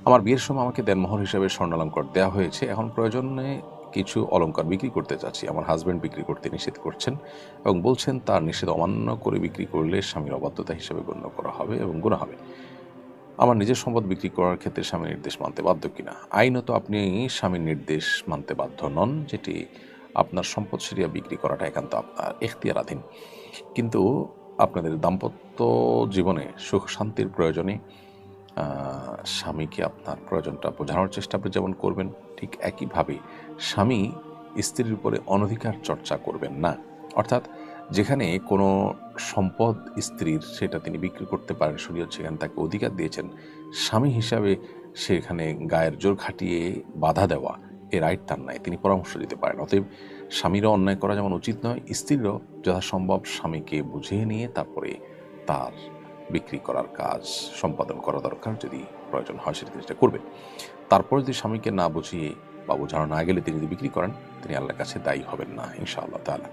আমার বিয়ের সময় আমাকে দেনমোহর হিসেবে স্বর্ণালঙ্কার দেওয়া হয়েছে, এখন প্রয়োজনে কিছু অলংকার বিক্রি করতে চাচ্ছি। আমার হাজব্যান্ড বিক্রি করতে নিষেধ করছেন এবং বলছেন তার নিষেধ অমান্য করে বিক্রি করলে স্বামীর অবাধ্যতা হিসেবে গণ্য করা হবে এবং গুনাহ হবে। আমার নিজের সম্পদ বিক্রি করার ক্ষেত্রে স্বামীর নির্দেশ মানতে বাধ্য কিনা? আইনত আপনি স্বামীর নির্দেশ মানতে বাধ্য নন, যেটি আপনার সম্পদ সেরিয়া বিক্রি করাটা একান্ত আপনার এখতিয়ারাধীন। কিন্তু আপনাদের দাম্পত্য জীবনে সুখ শান্তির প্রয়োজনে স্বামীকে আপনার প্রয়োজনটা বোঝানোর চেষ্টা আপনি যেমন করবেন, ঠিক একইভাবে স্বামী স্ত্রীর উপরে অনধিকার চর্চা করবেন না। অর্থাৎ যেখানে কোনো সম্পদ স্ত্রীর সেটা তিনি বিক্রি করতে পারেন, শরীয়ত সেখানে তাকে অধিকার দিয়েছেন, স্বামী হিসাবে সেখানে গায়ের জোর খাটিয়ে বাধা দেওয়া এ রাইট তার নাই, তিনি পরামর্শ দিতে পারেন। অতএব স্বামীরও অন্যায় করা যেমন উচিত নয়, স্ত্রীরও যথাসম্ভব স্বামীকে বুঝিয়ে নিয়ে তারপরে তার বিক্রি করার কাজ সম্পাদন করা দরকার। যদি প্রয়োজন হয় সেটা চেষ্টা করবে। তারপরে যদি স্বামীকে না বুঝিয়ে বা বোঝানো না গেলে তিনি যদি বিক্রি করেন, তিনি আল্লাহর কাছে দায়ী হবেন না ইনশাআল্লাহ তাআলা।